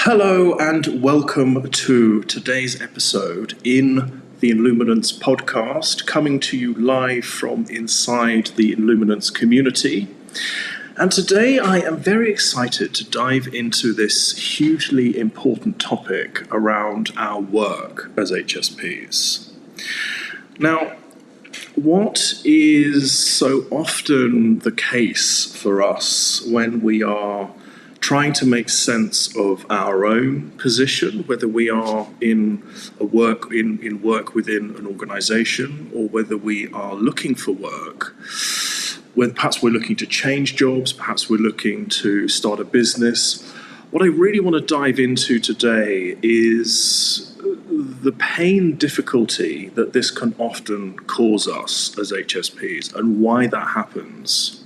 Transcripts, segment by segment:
Hello and welcome to today's episode in the Illuminance podcast, coming to you live from inside the Illuminance community. And today I am very excited to dive into this hugely important topic around our work as HSPs. Now, what is so often the case for us when we are trying to make sense of our own position, whether we are in work within an organization or whether we are looking for work, when perhaps we're looking to change jobs, perhaps we're looking to start a business. What I really want to dive into today is the pain difficulty that this can often cause us as HSPs and why that happens.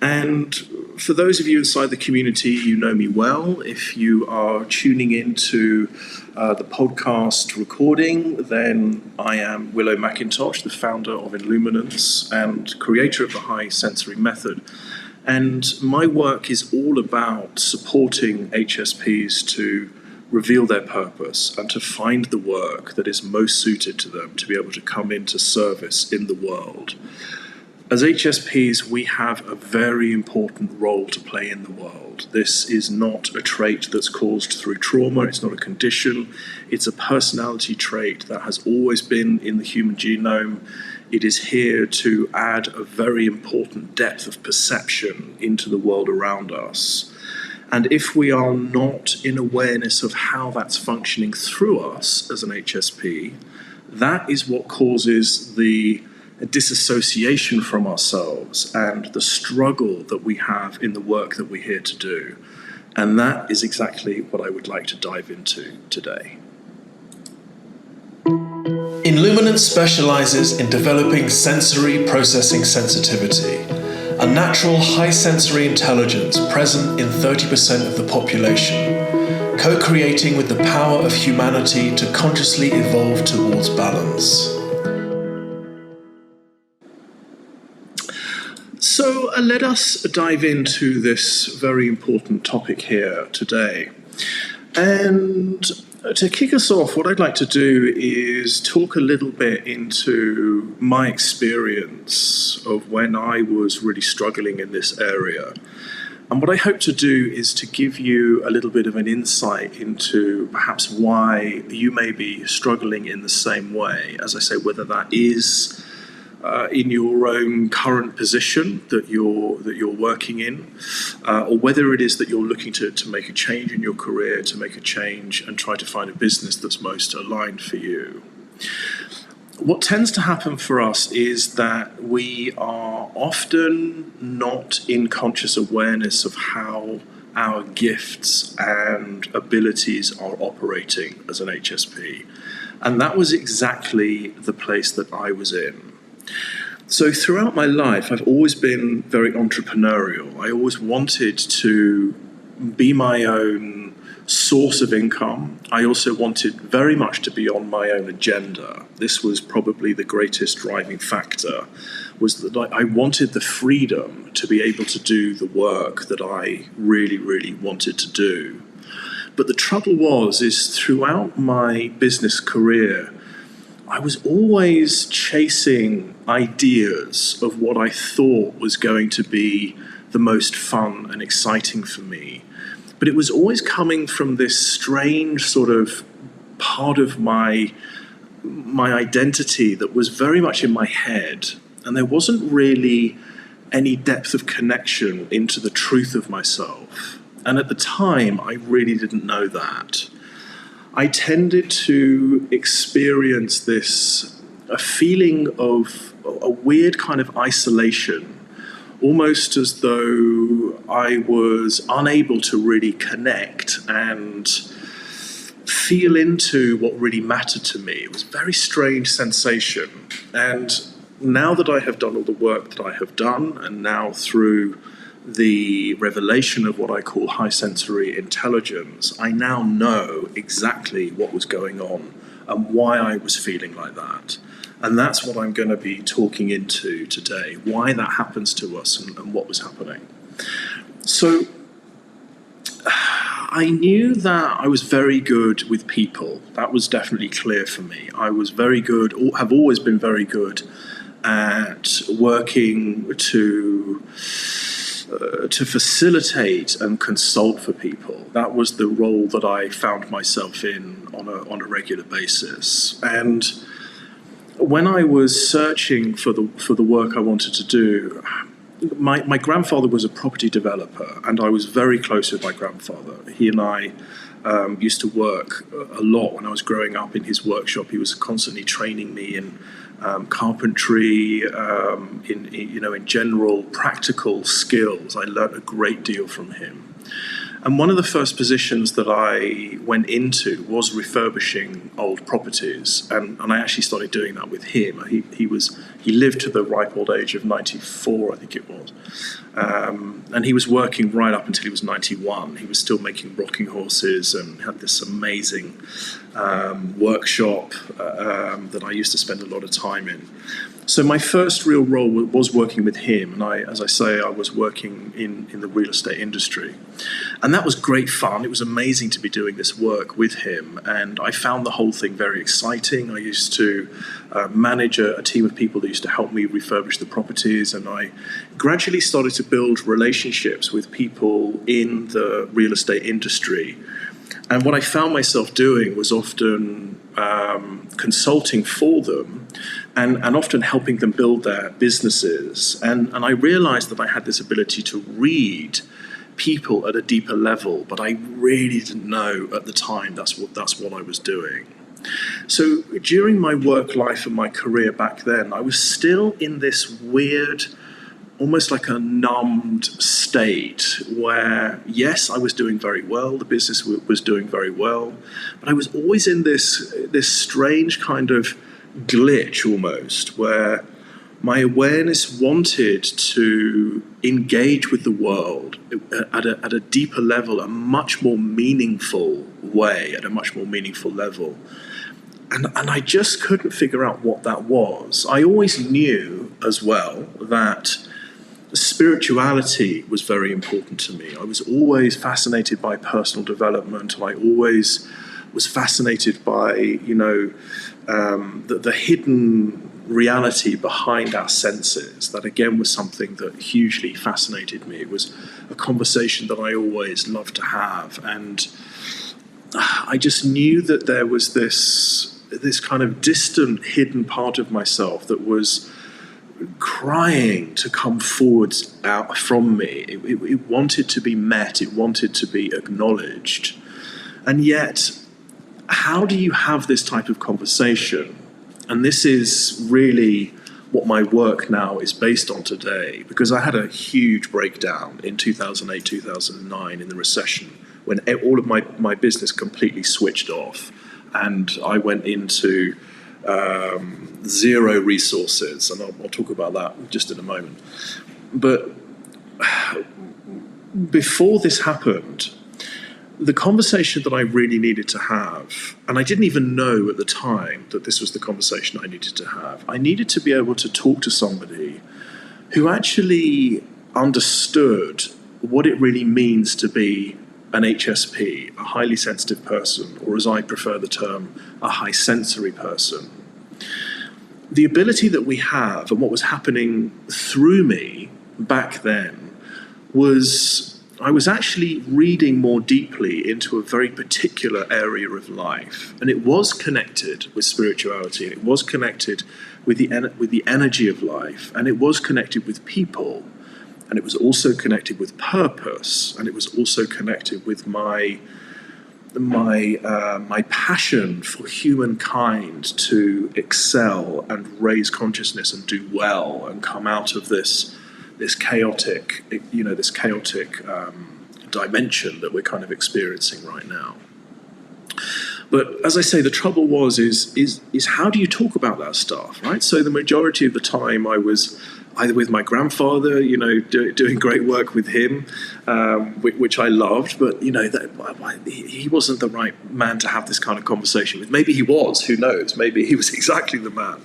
And for those of you inside the community, you know me well. If you are tuning into the podcast recording, then I am Willow McIntosh, the founder of Illuminance and creator of the High Sensory Method. And my work is all about supporting HSPs to reveal their purpose and to find the work that is most suited to them to be able to come into service in the world. As HSPs, we have a very important role to play in the world. This is not a trait that's caused through trauma. It's not a condition. It's a personality trait that has always been in the human genome. It is here to add a very important depth of perception into the world around us. And if we are not in awareness of how that's functioning through us as an HSP, that is what causes the disassociation from ourselves and the struggle that we have in the work that we're here to do. And that is exactly what I would like to dive into today. Illuminance specializes in developing sensory processing sensitivity, a natural high sensory intelligence present in 30% of the population, co-creating with the power of humanity to consciously evolve towards balance. So let us dive into this very important topic here today. And to kick us off, what I'd like to do is talk a little bit into my experience of when I was really struggling in this area. And what I hope to do is to give you a little bit of an insight into perhaps why you may be struggling in the same way. As I say, whether that is in your own current position that you're working in, or whether it is that you're looking to make a change in your career, to make a change and try to find a business that's most aligned for you. What tends to happen for us is that we are often not in conscious awareness of how our gifts and abilities are operating as an HSP. And that was exactly the place that I was in. So throughout my life, I've always been very entrepreneurial. I always wanted to be my own source of income. I also wanted very much to be on my own agenda. This was probably the greatest driving factor, was that I wanted the freedom to be able to do the work that I really, really wanted to do. But the trouble is throughout my business career, I was always chasing ideas of what I thought was going to be the most fun and exciting for me. But it was always coming from this strange sort of part of my identity that was very much in my head. And there wasn't really any depth of connection into the truth of myself. And at the time, I really didn't know that. I tended to experience a feeling of a weird kind of isolation, almost as though I was unable to really connect and feel into what really mattered to me. It was a very strange sensation. And now that I have done all the work that I have done, and now through the revelation of what I call high sensory intelligence, I now know exactly what was going on and why I was feeling like that. And that's what I'm going to be talking into today, why that happens to us and what was happening. So I knew that I was very good with people. That was definitely clear for me. I was very good, or have always been very good at working to facilitate and consult for people. That was the role that I found myself in on a regular basis. And when I was searching for the work I wanted to do, my grandfather was a property developer, and I was very close with my grandfather. He and I used to work a lot when I was growing up in his workshop. He was constantly training me in carpentry, in general practical skills. I learned a great deal from him. And one of the first positions that I went into was refurbishing old properties, and I actually started doing that with him. He lived to the ripe old age of 94, I think it was, and he was working right up until he was 91. He was still making rocking horses and had this amazing workshop that I used to spend a lot of time in. So my first real role was working with him, and as I say, I was working in the real estate industry. And that was great fun. It was amazing to be doing this work with him, and I found the whole thing very exciting. I used to manage a team of people that used to help me refurbish the properties, and I gradually started to build relationships with people in the real estate industry. And what I found myself doing was often consulting for them and often helping them build their businesses. And I realized that I had this ability to read people at a deeper level, but I really didn't know at the time that's what I was doing. So during my work life and my career back then, I was still in this weird, almost like a numbed state where, yes, I was doing very well, the business was doing very well, but I was always in this strange kind of glitch almost, where my awareness wanted to engage with the world at a deeper level, a much more meaningful way, at a much more meaningful level. And I just couldn't figure out what that was. I always knew as well that spirituality was very important to me. I was always fascinated by personal development. I always was fascinated by, the hidden reality behind our senses. That again was something that hugely fascinated me. It was a conversation that I always loved to have, and I just knew that there was this kind of distant, hidden part of myself that was crying to come forward out from me. It wanted to be met. It wanted to be acknowledged. And yet, how do you have this type of conversation? And this is really what my work now is based on today, because I had a huge breakdown in 2008, 2009 in the recession, when all of my business completely switched off, and I went into zero resources, and I'll talk about that just in a moment. But before this happened, the conversation that I really needed to have, and I didn't even know at the time that this was the conversation I needed to have, I needed to be able to talk to somebody who actually understood what it really means to be an HSP, a highly sensitive person, or as I prefer the term, a high sensory person. The ability that we have and what was happening through me back then was I was actually reading more deeply into a very particular area of life, and it was connected with spirituality, and it was connected with the energy of life, and it was connected with people, and it was also connected with purpose, and it was also connected with my passion for humankind to excel and raise consciousness and do well and come out of this chaotic dimension that we're kind of experiencing right now. But as I say, the trouble is how do you talk about that stuff, right? So the majority of the time I was either with my grandfather, doing great work with him, which I loved, but he wasn't the right man to have this kind of conversation with. Maybe he was, who knows? Maybe he was exactly the man.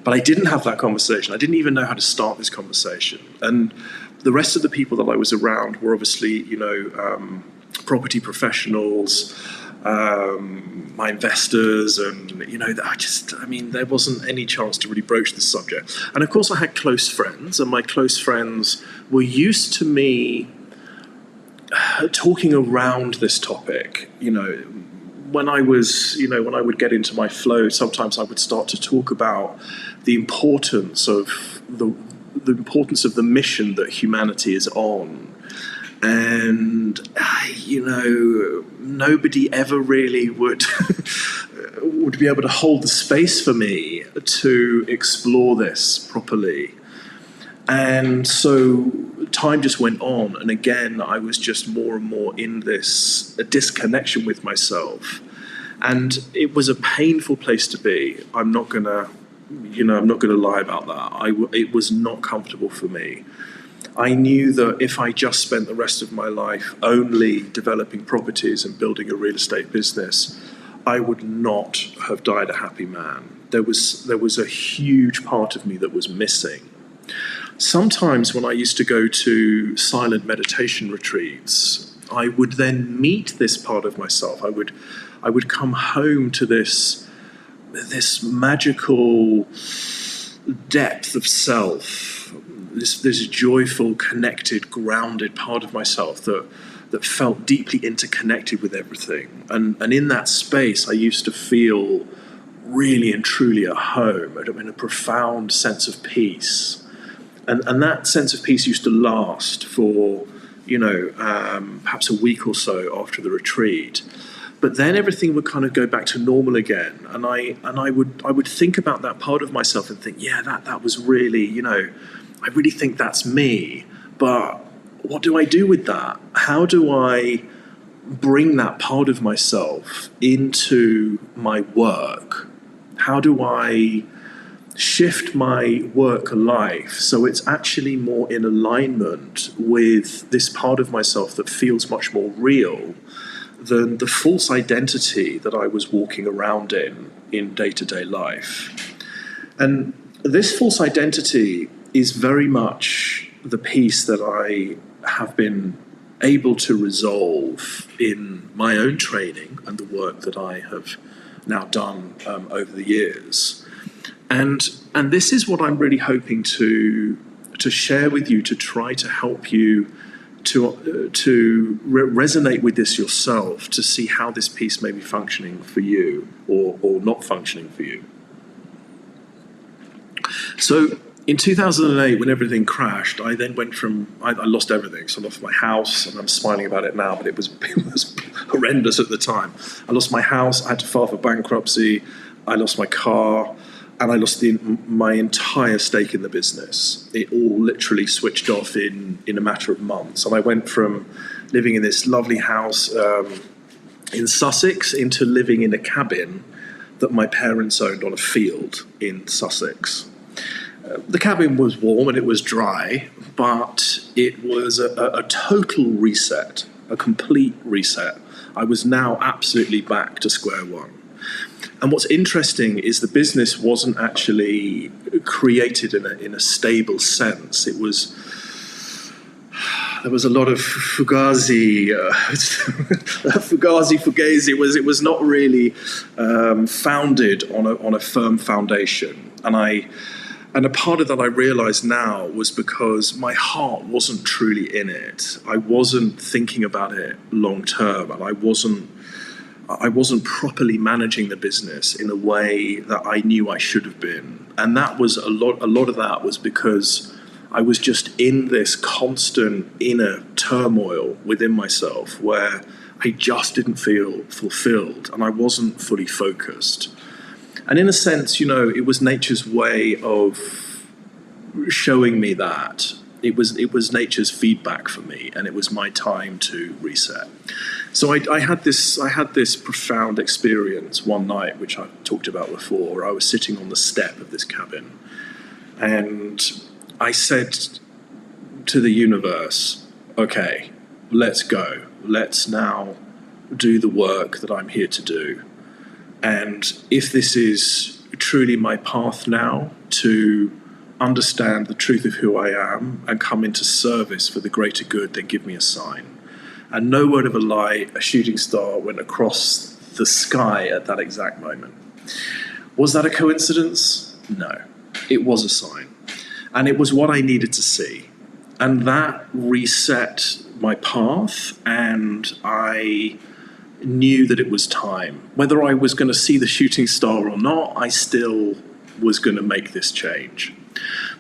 But I didn't have that conversation. I didn't even know how to start this conversation. And the rest of the people that I was around were obviously, property professionals, my investors, and there wasn't any chance to really broach this subject. And of course I had close friends, and my close friends were used to me talking around this topic. When I would get into my flow, sometimes I would start to talk about the importance of the importance of the mission that humanity is on. And, nobody ever really would be able to hold the space for me to explore this properly. And so time just went on. And again, I was just more and more in this disconnection with myself. And it was a painful place to be. I'm not going to lie about that. It was not comfortable for me. I knew that if I just spent the rest of my life only developing properties and building a real estate business, I would not have died a happy man. There was a huge part of me that was missing. Sometimes when I used to go to silent meditation retreats, I would then meet this part of myself. I would come home to this magical depth of self, this joyful, connected, grounded part of myself that felt deeply interconnected with everything. And in that space, I used to feel really and truly at home, in a profound sense of peace. And that sense of peace used to last for, perhaps a week or so after the retreat. But then everything would kind of go back to normal again. And I would think about that part of myself and think, yeah, that was really, I really think that's me. But what do I do with that? How do I bring that part of myself into my work? How do I shift my work life so it's actually more in alignment with this part of myself that feels much more real than the false identity that I was walking around in day-to-day life? And this false identity is very much the piece that I have been able to resolve in my own training and the work that I have now done over the years. And this is what I'm really hoping to share with you, to try to help you to resonate with this yourself, to see how this piece may be functioning for you or not functioning for you. So in 2008, when everything crashed, I then went from, I lost everything. So I lost my house, and I'm smiling about it now, but it was horrendous at the time. I lost my house, I had to file for bankruptcy, I lost my car, and I lost my entire stake in the business. It all literally switched off in a matter of months. And I went from living in this lovely house in Sussex into living in a cabin that my parents owned on a field in Sussex. The cabin was warm and it was dry, but it was a total reset, a complete reset. I was now absolutely back to square one. And what's interesting is the business wasn't actually created in a stable sense. There was a lot of fugazi. It was not really founded on a firm foundation. And a part of that I realize now was because my heart wasn't truly in it. I wasn't thinking about it long term, and I wasn't properly managing the business in a way that I knew I should have been. And that was a lot of that was because I was just in this constant inner turmoil within myself where I just didn't feel fulfilled and I wasn't fully focused. And in a sense, it was nature's way of showing me that. It was nature's feedback for me, and it was my time to reset. So I had this profound experience one night, which I've talked about before, where I was sitting on the step of this cabin, and I said to the universe, okay, let's go. Let's now do the work that I'm here to do. And if this is truly my path now to understand the truth of who I am and come into service for the greater good, then give me a sign. And no word of a lie, a shooting star went across the sky at that exact moment. Was that a coincidence? No. It was a sign. And it was what I needed to see. And that reset my path, and I knew that it was time. Whether I was going to see the shooting star or not, I still was going to make this change.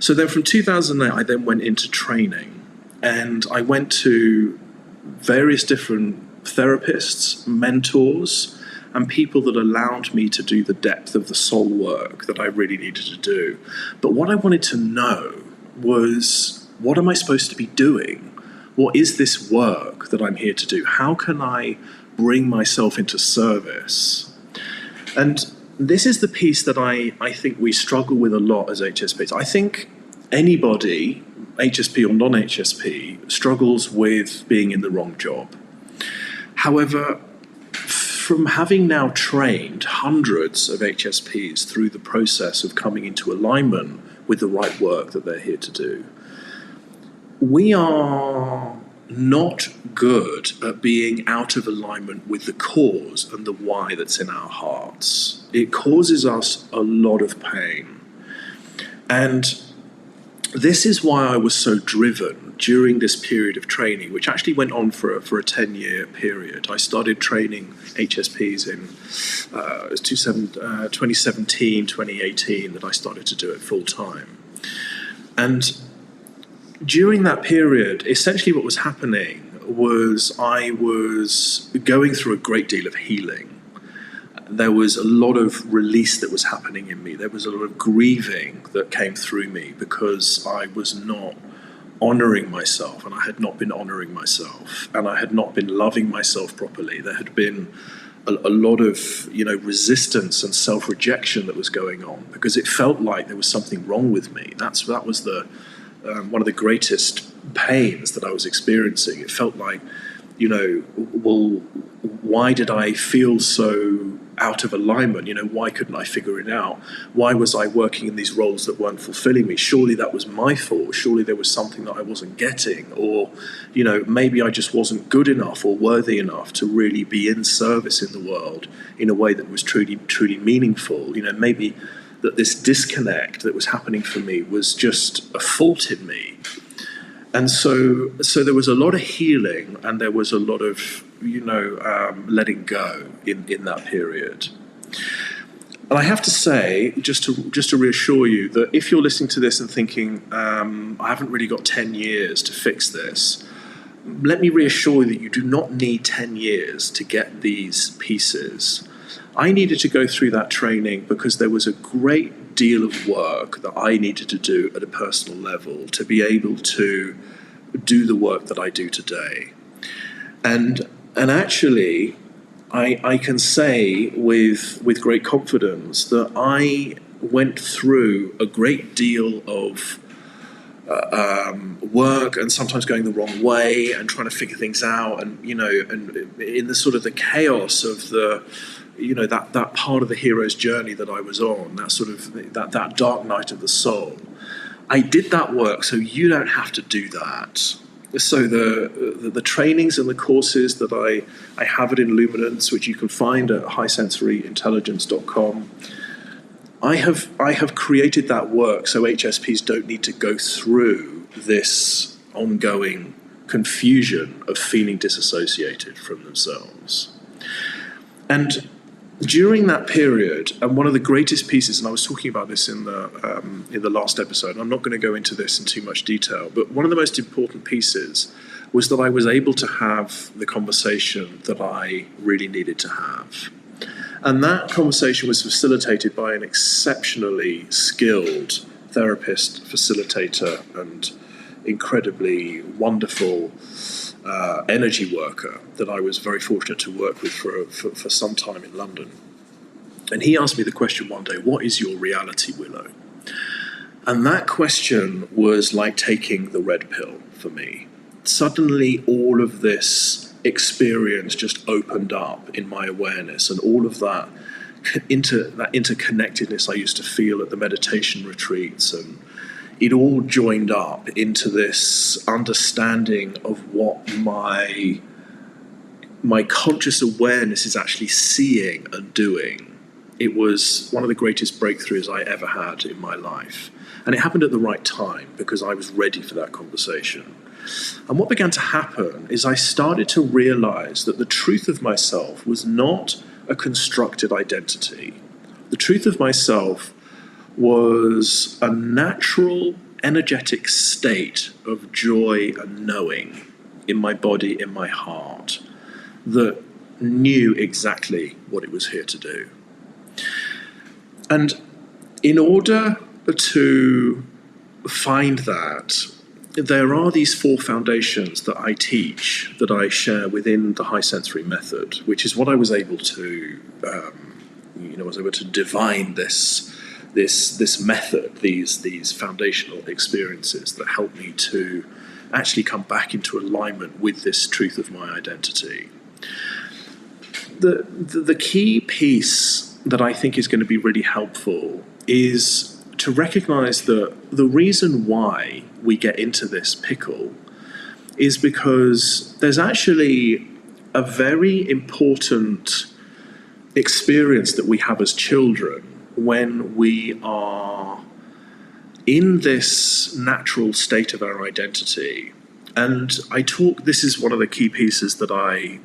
So then from 2008, I then went into training, and I went to various different therapists, mentors, and people that allowed me to do the depth of the soul work that I really needed to do. But what I wanted to know was, what am I supposed to be doing? What is this work that I'm here to do? How can I bring myself into service? And this is the piece that I think we struggle with a lot as HSPs. I think anybody, HSP or non-HSP, struggles with being in the wrong job. However, from having now trained hundreds of HSPs through the process of coming into alignment with the right work that they're here to do, we are not good at being out of alignment with the cause and the why that's in our hearts. It causes us a lot of pain. And this is why I was so driven during this period of training, which actually went on for a 10-year period. I started training HSPs in 2017, 2018, that I started to do it full time. And during that period, essentially what was happening was I was going through a great deal of healing. There was a lot of release that was happening in me. There was a lot of grieving that came through me because I was not honoring myself, and I had not been honoring myself, and I had not been loving myself properly. There had been a lot of, resistance and self-rejection that was going on because it felt like there was something wrong with me. That was one of the greatest pains that I was experiencing. It felt like, why did I feel so out of alignment? Why couldn't I figure it out? Why was I working in these roles that weren't fulfilling me? Surely that was my fault. Surely there was something that I wasn't getting, or, maybe I just wasn't good enough or worthy enough to really be in service in the world in a way that was truly, truly meaningful. Maybe that this disconnect that was happening for me was just a fault in me. And so there was a lot of healing, and there was a lot of, letting go in that period. And I have to say, just to reassure you, that if you're listening to this and thinking, I haven't really got 10 years to fix this, let me reassure you that you do not need 10 years to get these pieces. I needed to go through that training because there was a great deal of work that I needed to do at a personal level to be able to do the work that I do today. And actually, I can say with great confidence that I went through a great deal of work, and sometimes going the wrong way and trying to figure things out, and and in the sort of the chaos of the that part of the hero's journey that I was on, that sort of that dark night of the soul. I did that work so you don't have to do that. So the trainings and the courses that I have at Illuminance, which you can find at highsensoryintelligence.com, I have created that work so HSPs don't need to go through this ongoing confusion of feeling disassociated from themselves. And during that period, and one of the greatest pieces, and I was talking about this in the last episode, and I'm not going to go into this in too much detail, but one of the most important pieces was that I was able to have the conversation that I really needed to have. And that conversation was facilitated by an exceptionally skilled therapist, facilitator, and incredibly wonderful energy worker that I was very fortunate to work with for some time in London. And he asked me the question one day, what is your reality, Willow? And that question was like taking the red pill for me. Suddenly all of this experience just opened up in my awareness, and all of that interconnectedness I used to feel at the meditation retreats, and it all joined up into this understanding of what my my conscious awareness is actually seeing and doing. It was one of the greatest breakthroughs I ever had in my life. And it happened at the right time because I was ready for that conversation. And what began to happen is I started to realize that the truth of myself was not a constructed identity. The truth of myself was a natural, energetic state of joy and knowing in my body, in my heart, that knew exactly what it was here to do. And in order to find that, there are these 4 foundations that I teach, that I share within the high sensory method, which is what I was able to, divine this method, these foundational experiences that help me to actually come back into alignment with this truth of my identity. The key piece that I think is going to be really helpful is to recognize that the reason why we get into this pickle is because there's actually a very important experience that we have as children when we are in this natural state of our identity. And this is one of the key pieces that I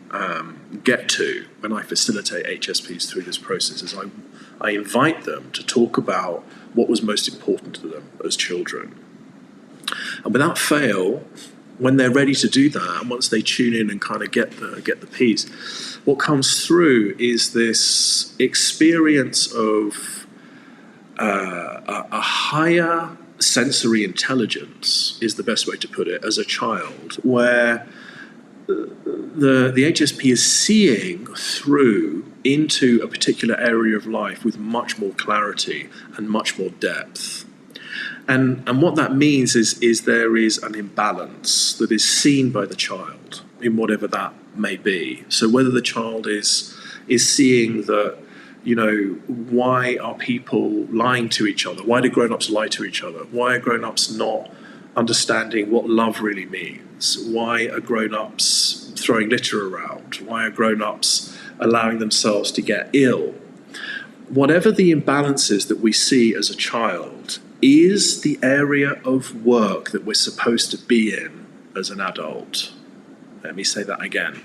get to when I facilitate HSPs through this process, is I invite them to talk about what was most important to them as children. And without fail, when they're ready to do that, and once they tune in and kind of get the piece, what comes through is this experience of a higher sensory intelligence, is the best way to put it, as a child, where the HSP is seeing through into a particular area of life with much more clarity and much more depth. And what that means is there is an imbalance that is seen by the child in whatever that may be. So whether the child is seeing that, why are people lying to each other? Why do grown-ups lie to each other? Why are grown-ups not understanding what love really means? Why are grown-ups throwing litter around? Why are grown-ups allowing themselves to get ill? Whatever the imbalances that we see as a child is the area of work that we're supposed to be in as an adult. Let me say that again.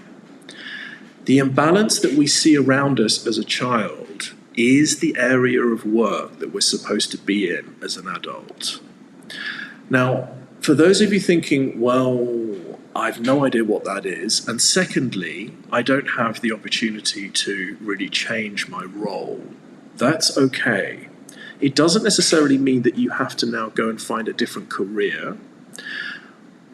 The imbalance that we see around us as a child is the area of work that we're supposed to be in as an adult. Now, for those of you thinking, well, I've no idea what that is, and secondly, I don't have the opportunity to really change my role, that's okay. It doesn't necessarily mean that you have to now go and find a different career.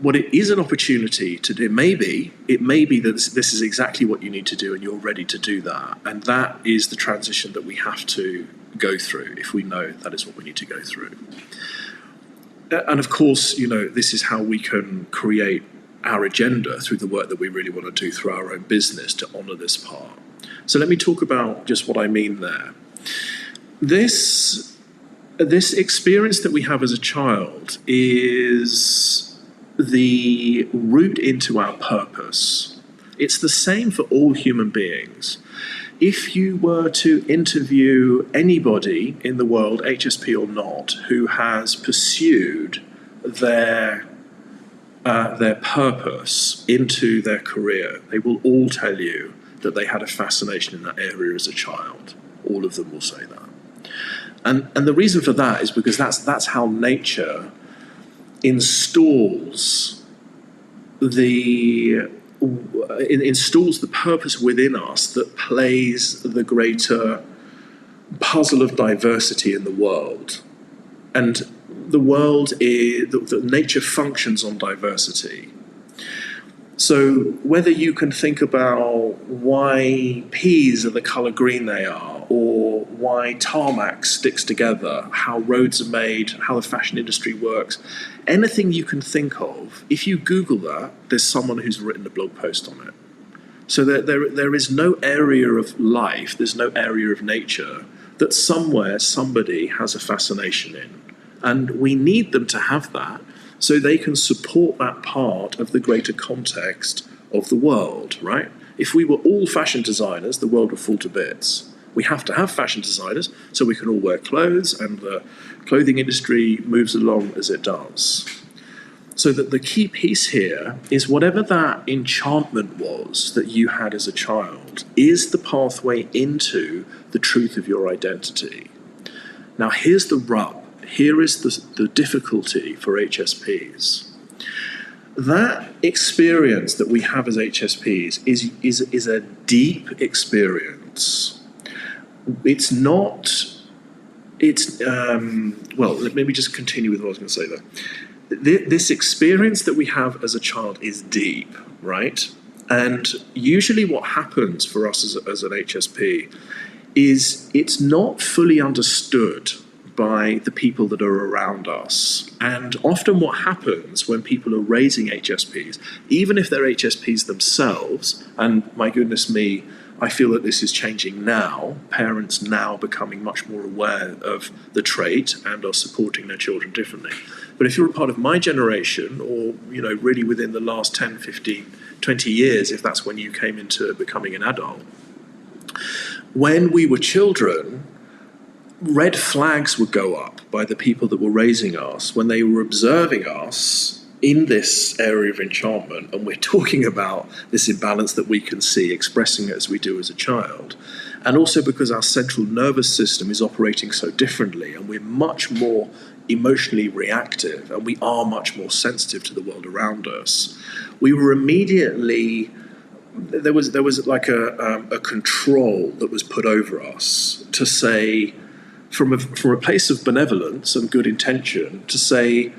What it is an opportunity to do, it may be that this is exactly what you need to do and you're ready to do that. And that is the transition that we have to go through if we know that is what we need to go through. And of course, this is how we can create our agenda through the work that we really want to do through our own business to honor this part. So let me talk about just what I mean there. This experience that we have as a child is the route into our purpose. It's the same for all human beings. If you were to interview anybody in the world, HSP or not, who has pursued their purpose into their career, they will all tell you that they had a fascination in that area as a child. All of them will say that. And the reason for that is because that's how nature installs the purpose within us that plays the greater puzzle of diversity in the world. And the world is that nature functions on diversity. So whether you can think about why peas are the colour green they are, or why tarmac sticks together, how roads are made, how the fashion industry works, anything you can think of, if you Google that, there's someone who's written a blog post on it. So there is no area of life, there's no area of nature that somewhere somebody has a fascination in. And we need them to have that so they can support that part of the greater context of the world, right? If we were all fashion designers, the world would fall to bits. We have to have fashion designers so we can all wear clothes, and the clothing industry moves along as it does. So that the key piece here is whatever that enchantment was that you had as a child is the pathway into the truth of your identity. Now here's the rub. Here is the difficulty for HSPs. That experience that we have as HSPs is a deep experience. It's not, well, let me just continue with what I was going to say there. This experience that we have as a child is deep, right? And usually what happens for us as an HSP is it's not fully understood by the people that are around us. And often what happens when people are raising HSPs, even if they're HSPs themselves, and my goodness me, I feel that this is changing now, parents now becoming much more aware of the trait and are supporting their children differently. But if you're a part of my generation, or really within the last 10, 15, 20 years, if that's when you came into becoming an adult, when we were children, red flags would go up by the people that were raising us when they were observing us in this area of enchantment, and we're talking about this imbalance that we can see, expressing it as we do as a child. And also because our central nervous system is operating so differently, and we're much more emotionally reactive, and we are much more sensitive to the world around us. We were immediately, there was like a control that was put over us to say, from a place of benevolence and good intention, to say,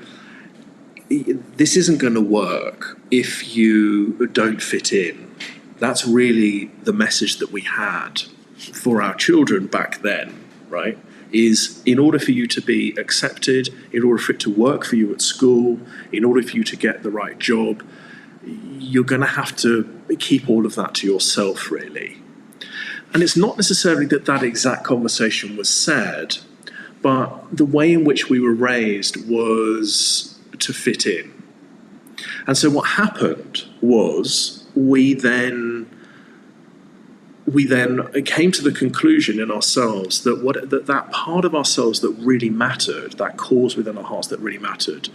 this isn't going to work if you don't fit in. That's really the message that we had for our children back then, right? Is in order for you to be accepted, in order for it to work for you at school, in order for you to get the right job, you're going to have to keep all of that to yourself, really. And it's not necessarily that exact conversation was said, but the way in which we were raised was to fit in. And so what happened was we then came to the conclusion in ourselves that that part of ourselves that really mattered, that cause within our hearts that really mattered,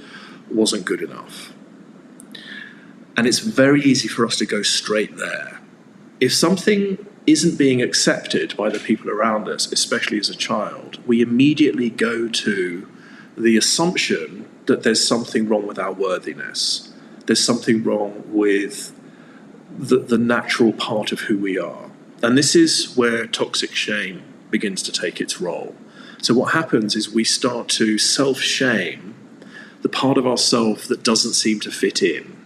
wasn't good enough. And it's very easy for us to go straight there. If something isn't being accepted by the people around us, especially as a child, we immediately go to the assumption that there's something wrong with our worthiness. There's something wrong with the natural part of who we are. And this is where toxic shame begins to take its role. So what happens is we start to self-shame the part of ourselves that doesn't seem to fit in.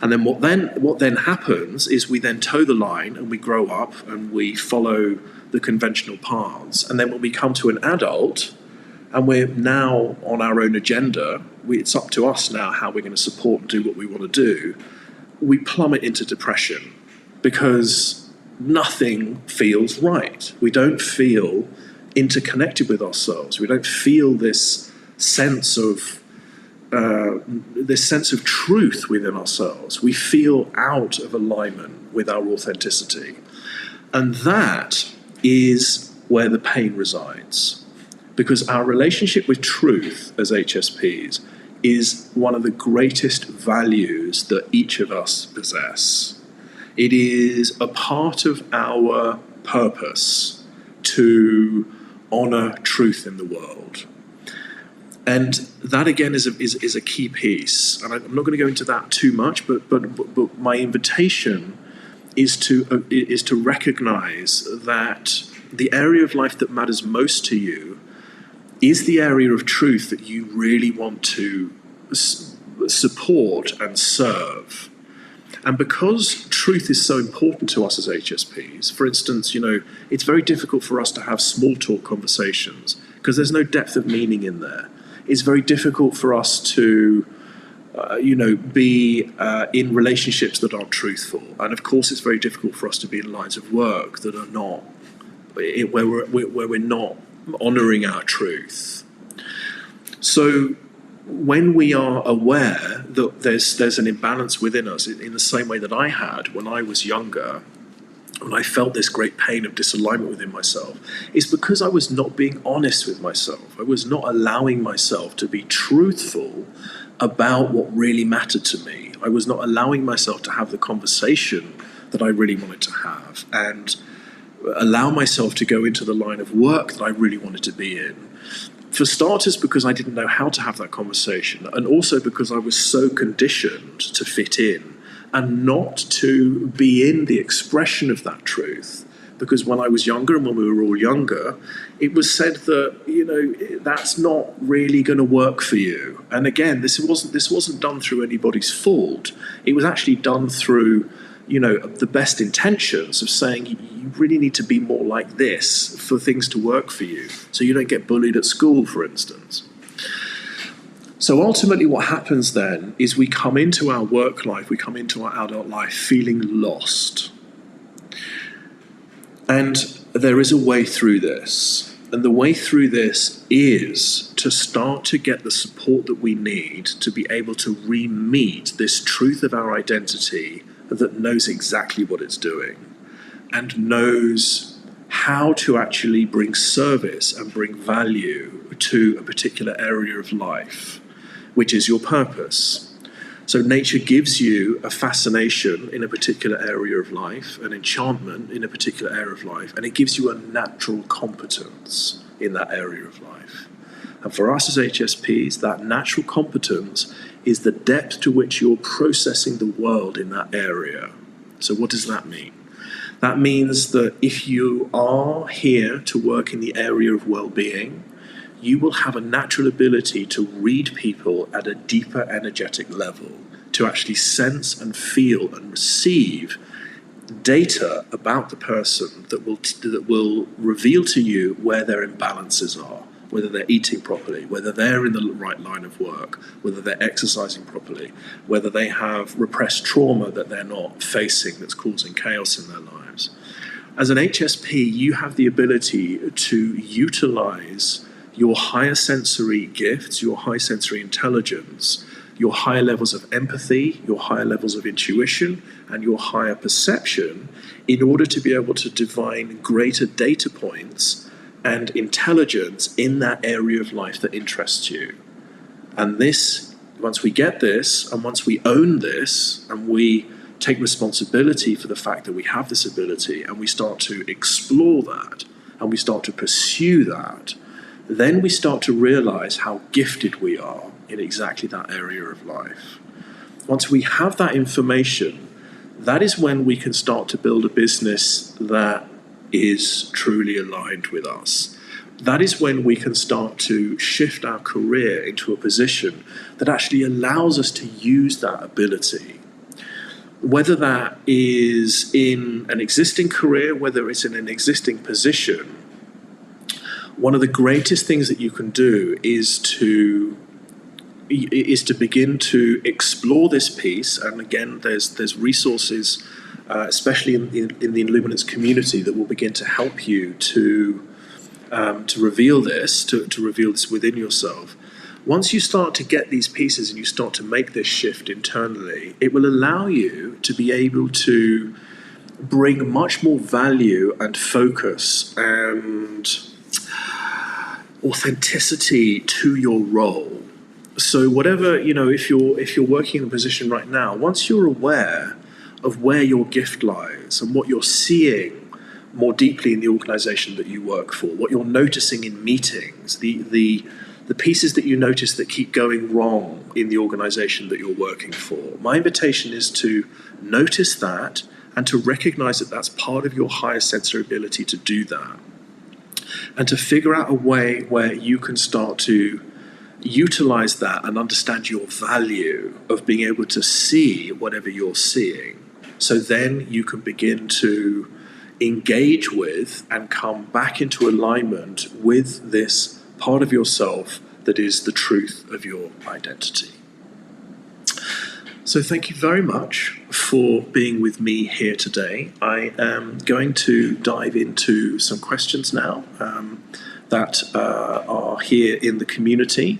And then what then happens is we then toe the line, and we grow up and we follow the conventional paths. And then when we come to an adult, and we're now on our own agenda, it's up to us now how we're going to support and do what we want to do, we plummet into depression because nothing feels right. We don't feel interconnected with ourselves. We don't feel this sense of truth within ourselves. We feel out of alignment with our authenticity. And that is where the pain resides. Because our relationship with truth as HSPs is one of the greatest values that each of us possess. It is a part of our purpose to honor truth in the world. And that again is a key piece. And I'm not going to go into that too much, but my invitation is to recognize that the area of life that matters most to you is the area of truth that you really want to support and serve. And because truth is so important to us as HSPs, for instance, it's very difficult for us to have small talk conversations because there's no depth of meaning in there. It's very difficult for us to, be in relationships that aren't truthful. And of course, it's very difficult for us to be in lines of work that are not, where we're not honouring our truth. So when we are aware that there's an imbalance within us, in the same way that I had when I was younger, when I felt this great pain of disalignment within myself, is because I was not being honest with myself. I was not allowing myself to be truthful about what really mattered to me. I was not allowing myself to have the conversation that I really wanted to have and allow myself to go into the line of work that I really wanted to be in. For starters, because I didn't know how to have that conversation, and also because I was so conditioned to fit in and not to be in the expression of that truth. Because when I was younger, and when we were all younger, it was said that, that's not really going to work for you. And again, this wasn't done through anybody's fault. It was actually done through, the best intentions of saying you really need to be more like this for things to work for you, so you don't get bullied at school, for instance. So ultimately what happens then is we come into our work life, we come into our adult life feeling lost. And there is a way through this. And the way through this is to start to get the support that we need to be able to re-meet this truth of our identity that knows exactly what it's doing and knows how to actually bring service and bring value to a particular area of life, which is your purpose. So nature gives you a fascination in a particular area of life, an enchantment in a particular area of life, and it gives you a natural competence in that area of life. And for us as HSPs, that natural competence is the depth to which you're processing the world in that area. So what does that mean? That means that if you are here to work in the area of well-being, you will have a natural ability to read people at a deeper energetic level, to actually sense and feel and receive data about the person that will reveal to you where their imbalances are, whether they're eating properly, whether they're in the right line of work, whether they're exercising properly, whether they have repressed trauma that they're not facing that's causing chaos in their lives. As an HSP, you have the ability to utilize your higher sensory gifts, your high sensory intelligence, your higher levels of empathy, your higher levels of intuition, and your higher perception in order to be able to divine greater data points and intelligence in that area of life that interests you. And this, once we get this, and once we own this, and we take responsibility for the fact that we have this ability, and we start to explore that, and we start to pursue that, then we start to realize how gifted we are in exactly that area of life. Once we have that information, that is when we can start to build a business that is truly aligned with us. That is when we can start to shift our career into a position that actually allows us to use that ability. Whether that is in an existing career, whether it's in an existing position, one of the greatest things that you can do is to begin to explore this piece. And again, there's resources, especially in the Illuminance community, that will begin to help you to reveal this, to reveal this within yourself. Once you start to get these pieces and you start to make this shift internally, it will allow you to be able to bring much more value and focus and authenticity to your role. So whatever, if you're working in a position right now, once you're aware of where your gift lies and what you're seeing more deeply in the organization that you work for, what you're noticing in meetings, the pieces that you notice that keep going wrong in the organization that you're working for, my invitation is to notice that and to recognize that that's part of your higher sensory ability to do that, and to figure out a way where you can start to utilize that and understand your value of being able to see whatever you're seeing. So then you can begin to engage with and come back into alignment with this part of yourself that is the truth of your identity. So thank you very much for being with me here today. I am going to dive into some questions now that are here in the community.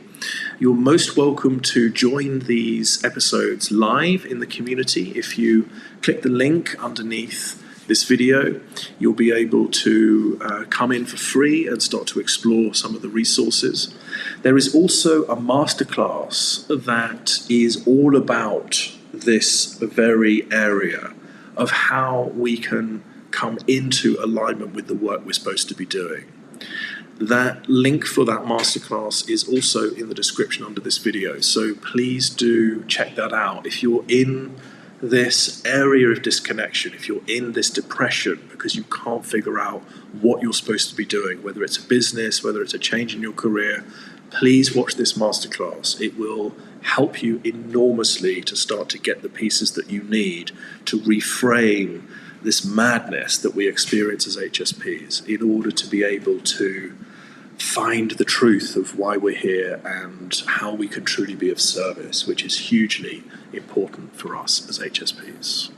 You're most welcome to join these episodes live in the community. If you click the link underneath this video, you'll be able to come in for free and start to explore some of the resources. There is also a masterclass that is all about this very area of how we can come into alignment with the work we're supposed to be doing. That link for that masterclass is also in the description under this video, so please do check that out. If you're in this area of disconnection, if you're in this depression because you can't figure out what you're supposed to be doing, whether it's a business, whether it's a change in your career, please watch this masterclass. It will help you enormously to start to get the pieces that you need to reframe this madness that we experience as HSPs in order to be able to find the truth of why we're here and how we can truly be of service, which is hugely important for us as HSPs.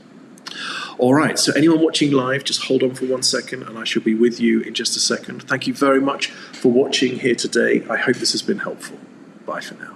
All right, so anyone watching live, just hold on for 1 second and I shall be with you in just a second. Thank you very much for watching here today. I hope this has been helpful. Bye for now.